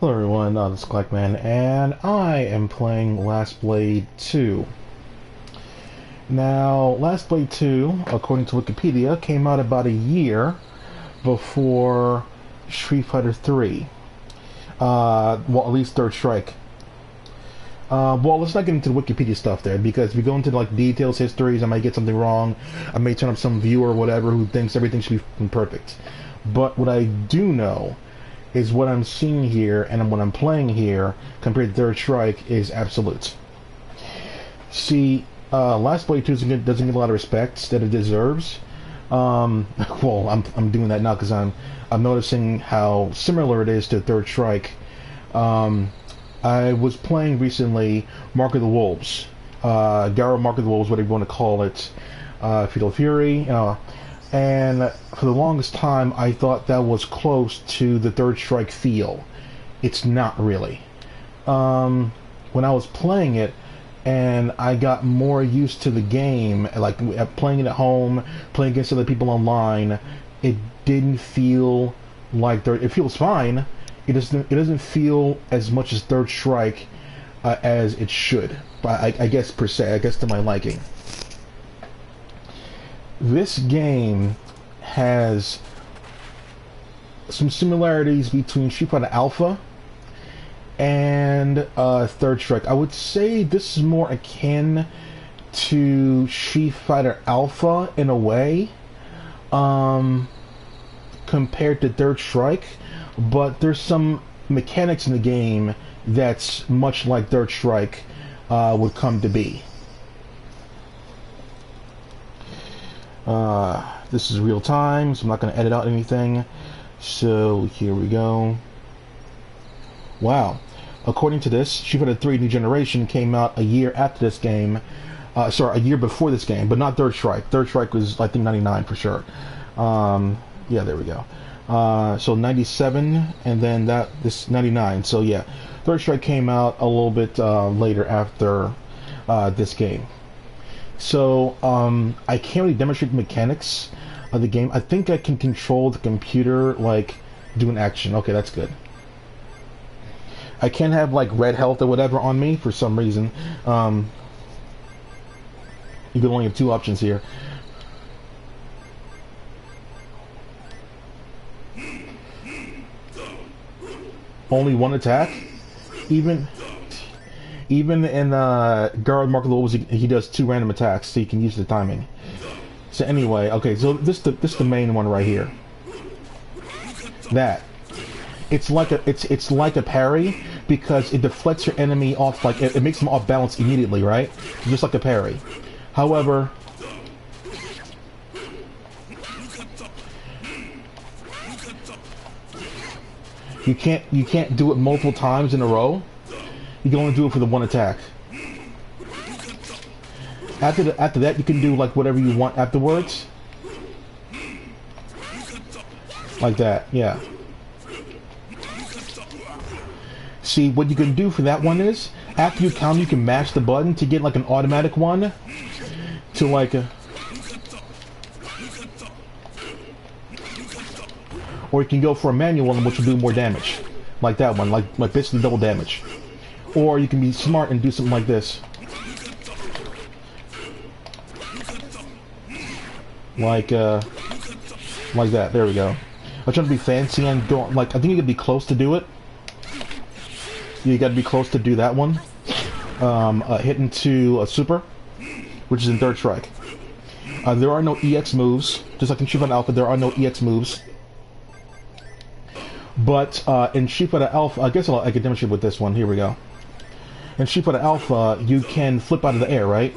Hello everyone, this is Clackman, and I am playing Last Blade 2. Now, Last Blade 2, according to Wikipedia, came out about a year before Street Fighter 3. Well, at least Third Strike. Well, let's not get into the Wikipedia stuff there, because if we go into like details, histories, I might get something wrong. I may turn up some viewer or whatever who thinks everything should be perfect. But what I do know is what I'm seeing here and what I'm playing here compared to Third Strike is absolute. See, Last Blade 2 doesn't get a lot of respect that it deserves. Well, I'm doing that now because I'm noticing how similar it is to Third Strike. I was playing recently Mark of the Wolves, Garo Mark of the Wolves, whatever you want to call it, Fatal Fury. And for the longest time, I thought that was close to the Third Strike feel. It's not really. When I was playing it, and I got more used to the game, like playing it at home, playing against other people online, it didn't feel like Third. It feels fine. It doesn't feel as much as Third Strike as it should. But I guess per se, I guess to my liking. This game has some similarities between Street Fighter Alpha and Third Strike. I would say this is more akin to Street Fighter Alpha in a way, compared to Third Strike, but there's some mechanics in the game that's much like Third Strike would come to be. This is real time, so I'm not going to edit out anything. So here we go. Wow. According to this, Street Fighter 3 New Generation came out a year after this game. Sorry, a year before this game, but not Third Strike. Third Strike was, I think, 99 for sure. Yeah, there we go. So 97, and then this 99. So yeah, Third Strike came out a little bit later after this game. So, I can't really demonstrate the mechanics of the game. I think I can control the computer, like, doing action. Okay, that's good. I can't have, like, red health or whatever on me for some reason. You can only have two options here. Only one attack? Even in Guard Mark of the Wolves, he does two random attacks, so you can use the timing. So anyway, okay, so this is the main one right here. That it's like a parry because it deflects your enemy off, like it makes them off balance immediately, right? Just like a parry. However, you can't do it multiple times in a row. You can only do it for the one attack. After that, you can do like whatever you want afterwards. Like that, yeah. See, what you can do for that one is, after you counter, you can mash the button to get like an automatic one. To like a... Or you can go for a manual one, which will do more damage. Like that one, like basically double damage. Or you can be smart and do something like this. Like that. There we go. I'm trying to be fancy and go, like, I think you gotta be close to do it. You gotta be close to do that one. Hit into a super, which is in Third Strike. There are no EX moves. Just like in Street Fighter Alpha, there are no EX moves. But in Street Fighter Alpha, I guess I can demonstrate with this one. Here we go. In Street Fighter Alpha, you can flip out of the air, right?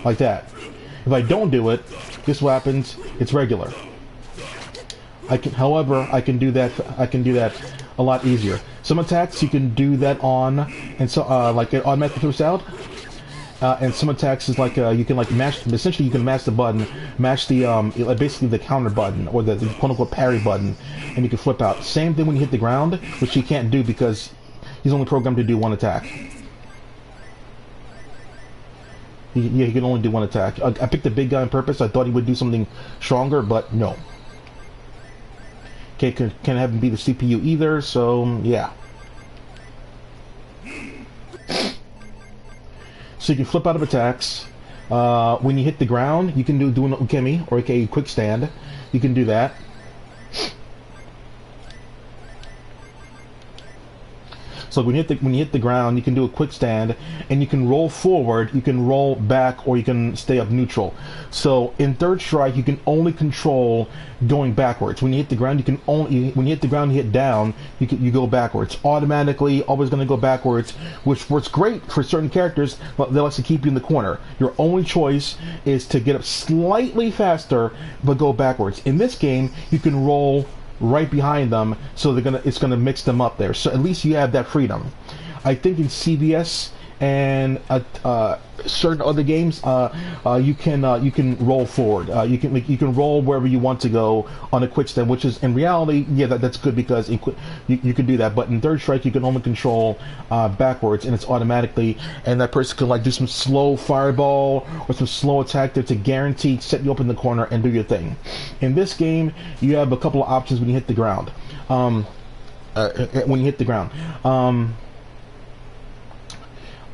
Like that. If I don't do it, guess what happens? It's regular. However, I can do that a lot easier. Some attacks you can do that on, and so like it automatically flips out. And some attacks is like you can like mash. Essentially, you can mash the button, mash the basically the counter button or the quote-unquote parry button, and you can flip out. Same thing when you hit the ground, which you can't do because he's only programmed to do one attack. Yeah, he can only do one attack. I picked the big guy on purpose. I thought he would do something stronger, but no. Can't have him be the CPU either. So yeah. So you can flip out of attacks. When you hit the ground, you can do an ukemi, or a quick stand. You can do that. So when you hit the ground, you can do a quick stand, and you can roll forward, you can roll back, or you can stay up neutral. So in Third Strike, you can only control going backwards. When you hit the ground, you can only when you hit the ground, you hit down, you go backwards automatically. Always going to go backwards, which works great for certain characters, but they like to keep you in the corner. Your only choice is to get up slightly faster, but go backwards. In this game, you can roll right behind them, so it's gonna mix them up there. So at least you have that freedom. I think in CVS and certain other games, you can roll forward. You can roll wherever you want to go on a quick stand, which is in reality, yeah, that's good because you can do that. But in Third Strike, you can only control backwards, and it's automatically. And that person can like do some slow fireball or some slow attack there to guarantee set you up in the corner and do your thing. In this game, you have a couple of options when you hit the ground.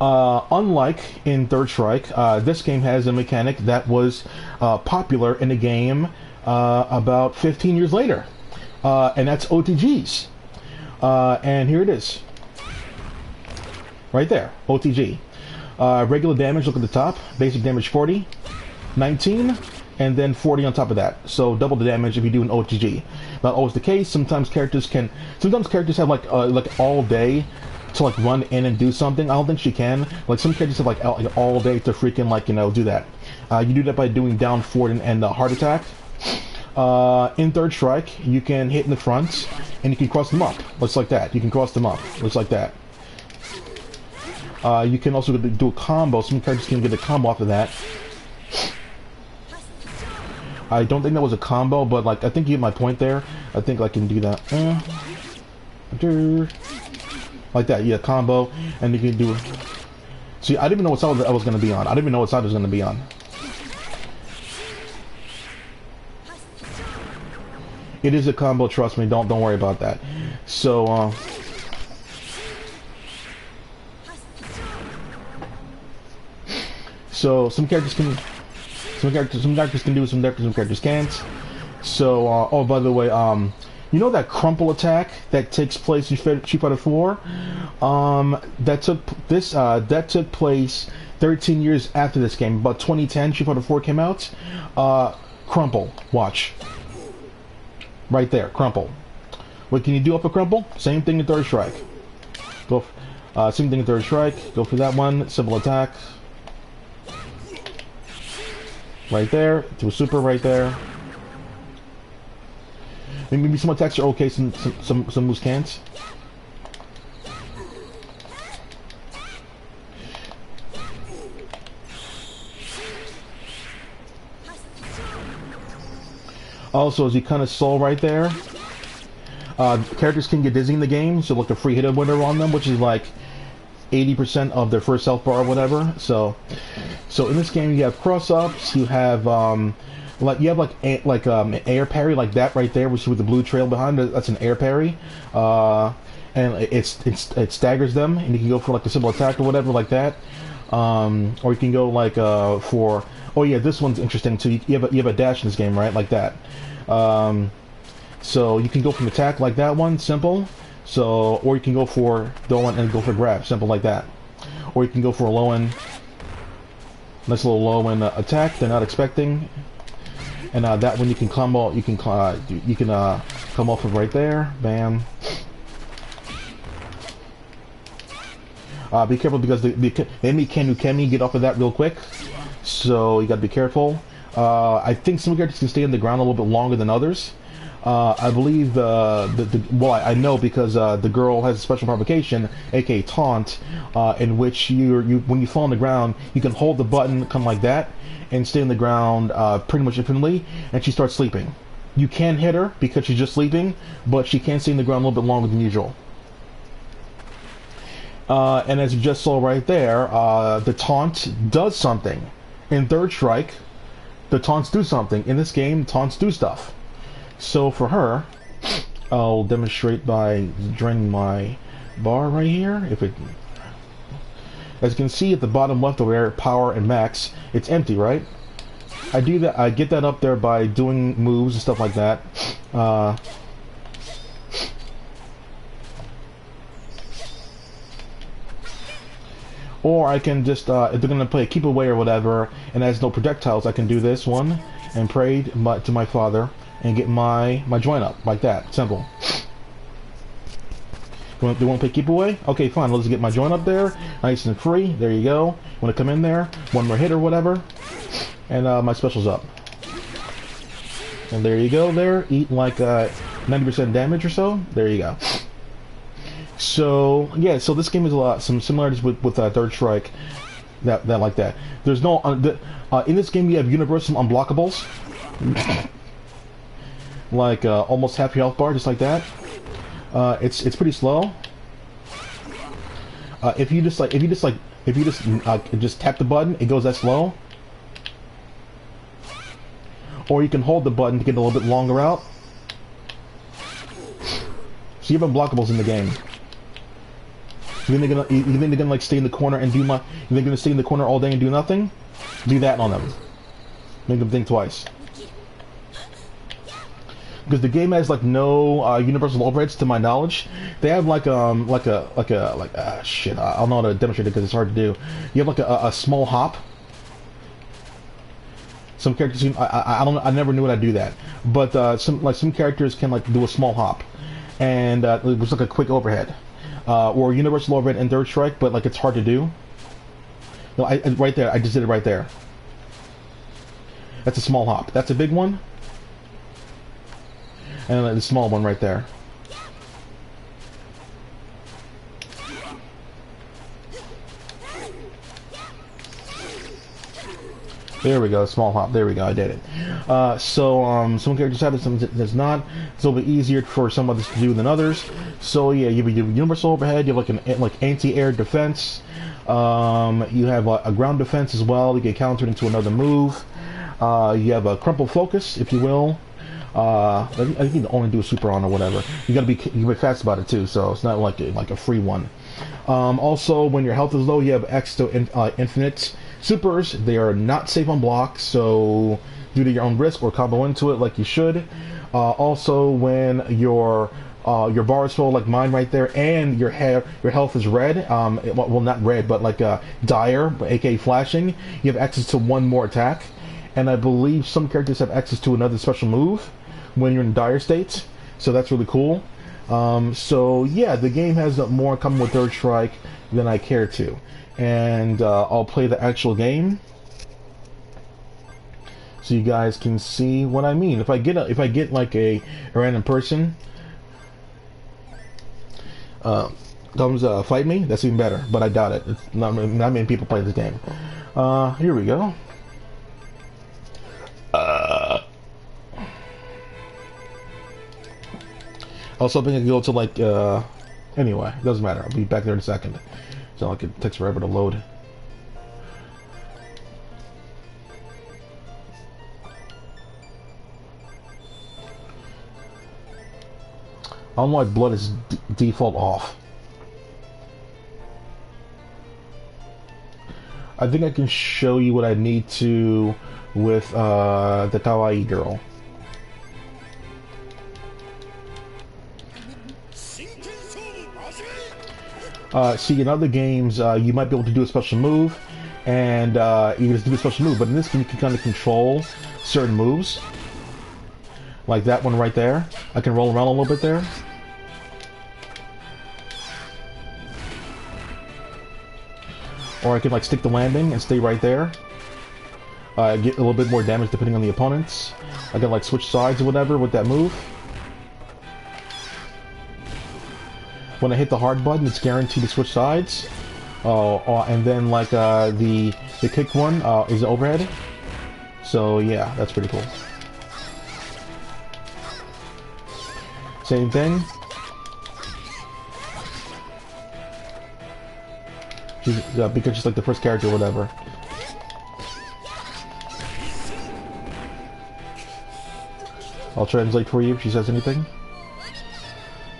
Unlike in Third Strike, this game has a mechanic that was popular in the game about 15 years later, and that's OTGs. And here it is, right there, OTG. Regular damage, look at the top, basic damage 40, 19, and then 40 on top of that. So double the damage if you do an OTG. Not always the case. Sometimes characters have like all day to like run in and do something. I don't think she can. Like some characters have like all day to freaking like do that. You do that by doing down forward and the heart attack. In Third Strike, you can hit in the front and you can cross them up, just like that. You can cross them up, just like that. You can also do a combo. Some characters can get a combo off of that. I don't think that was a combo, but like I think you get my point there. I think I can do that. Like that, yeah, combo, and you can do. See, I didn't even know what side I was going to be on. I didn't even know what side I was going to be on. It is a combo, trust me. Don't worry about that. So, some characters can, some characters can do, some characters can't. So, oh, by the way, you know that crumple attack that takes place in Street Fighter 4? That took place 13 years after this game. About 2010, Street Fighter 4 came out. Crumple, watch. Right there, crumple. What can you do up a crumple? Same thing in Third Strike. Same thing in Third Strike. Go for that one. Simple attack. Right there. Do a super right there. Maybe some attacks are okay, some moves can't. Also, as you kind of saw right there, characters can get dizzy in the game, so like a free hit or whatever on them, which is like 80% of their first health bar or whatever. So in this game, you have cross ups, you have an air parry like that right there, which is with the blue trail behind it. That's an air parry, and it staggers them, and you can go for like a simple attack or whatever like that, or you can go like for. Oh yeah, this one's interesting too. You have a dash in this game, right? Like that. So you can go from attack like that one, simple. So, or you can go for the one and go for grab, simple like that. Or you can go for a low end, nice little low end attack they're not expecting. And that one you can combo. You can come off of right there. Bam. Be careful because the enemy can get off of that real quick. So you gotta be careful. I think some characters can stay on the ground a little bit longer than others. I believe I know because the girl has a special provocation, aka taunt, in which when you fall on the ground, you can hold the button, come like that, and stay on the ground pretty much infinitely, and she starts sleeping. You can hit her because she's just sleeping, but she can stay on the ground a little bit longer than usual. And as you just saw right there, the taunt does something. In Third Strike, the taunts do something. In this game, taunts do stuff. So for her, I'll demonstrate by draining my bar right here. If it, as you can see at the bottom left over there, power and max, it's empty, right? I do that. I get that up there by doing moves and stuff like that. Or I can just, if they're gonna play keep away or whatever, and has no projectiles, I can do this one and pray to my father and get my joint up like that. Simple. They want to play keep away? Okay, fine. Let's get my joint up there, nice and free. There you go. Want to come in there, one more hit or whatever, and my special's up. And there you go. There, eat like 90% damage or so. There you go. So yeah, so this game is a lot some similarities with Third Strike, that like that. There's no in this game you have universal unblockables, like almost half your health bar, just like that. It's pretty slow. If you just tap the button, it goes that slow. Or you can hold the button to get a little bit longer out. So you have unblockables in the game. You think they're gonna like stay in the corner and do my? You think they're gonna stay in the corner all day and do nothing? Do that on them. Make them think twice. Because the game has like no universal overheads to my knowledge. They have like shit. I don't know how to demonstrate it because it's hard to do. You have like a small hop. Some characters, I don't know, I never knew how to do that. But some characters can like do a small hop, and it was like a quick overhead. Or universal overhead in Third Strike, but like it's hard to do. No, right there, I just did it right there. That's a small hop. That's a big one, and then the small one right there. There we go, small hop. There we go, I did it. Some characters have it, some does not. It's a little bit easier for some others to do than others. So yeah, you have universal overhead. You have like anti-air defense. You have a ground defense as well. You get countered into another move. You have a crumple focus, if you will. I think you can only do a super on or whatever. You gotta be fast about it too, so it's not like a free one. Also, when your health is low, you have X to infinite supers. They are not safe on block, so due to your own risk or combo into it like you should. Also, when your bar is full like mine right there, and your health is red, well not red, but like dire, aka flashing, you have access to one more attack. And I believe some characters have access to another special move when you're in dire states, so that's really cool. So yeah, the game has more in common with Third Strike than I care to. And I'll play the actual game so you guys can see what I mean. If I get like a random person comes fight me, that's even better. But I doubt it. It's not many people play this game. Here we go. I was hoping I could go to like anyway, it doesn't matter. I'll be back there in a second. It's not like it takes forever to load. I don't know why blood is default off. I think I can show you what I need to with the kawaii girl. See, in other games, you might be able to do a special move, and you just do a special move, but in this game you can kind of control certain moves. Like that one right there. I can roll around a little bit there. Or I can like stick the landing and stay right there. Get a little bit more damage depending on the opponents. I can like switch sides or whatever with that move. When I hit the hard button, it's guaranteed to switch sides. And then like the kick one is overhead. So yeah, that's pretty cool. Same thing. Because she's like the first character or whatever. I'll translate for you if she says anything.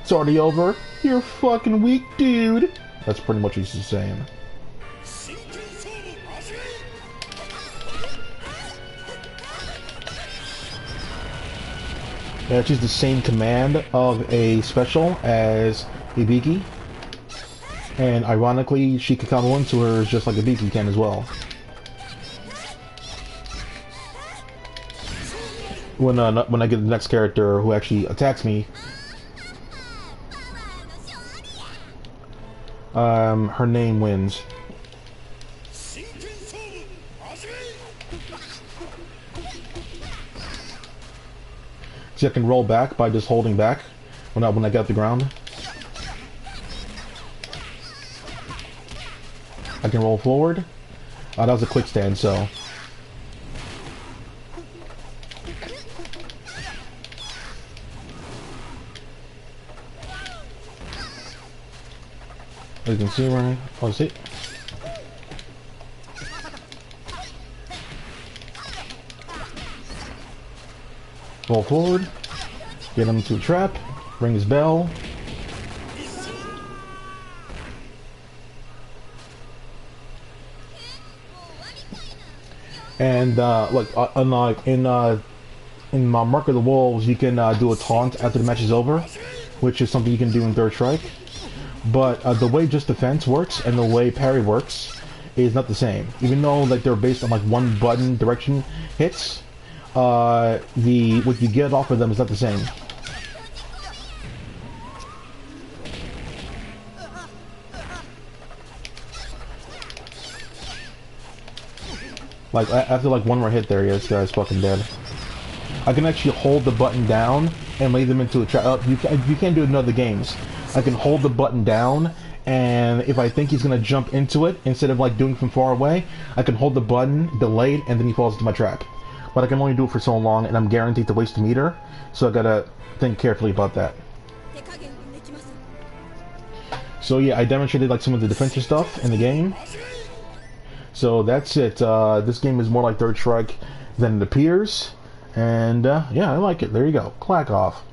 It's already over. You're fucking weak, dude. That's pretty much what he's saying. Yeah, she's the same command of a special as Ibiki. And ironically, she can combo into her just like Ibiki can as well. When I get the next character who actually attacks me, her name wins. See, I can roll back by just holding back when I get off the ground. I can roll forward. That was a quick stand, so. As you can see, right? Oh, see. Roll forward, get him to a trap, ring his bell. And like in Mark of the Wolves, you can do a taunt after the match is over, which is something you can do in Third Strike. But the way just defense works and the way parry works is not the same. Even though like they're based on like one button direction hits. What you get off of them is not the same. Like after like one more hit, there he is. This guy's fucking dead. I can actually hold the button down and lay them into a trap. You can't do it in other games. I can hold the button down, and if I think he's gonna jump into it, instead of like doing it from far away, I can hold the button, delay it, and then he falls into my trap. But I can only do it for so long, and I'm guaranteed to waste a meter, so I gotta think carefully about that. So yeah, I demonstrated like some of the defensive stuff in the game. So that's it. This game is more like Third Strike than it appears, and yeah, I like it. There you go. Clack off.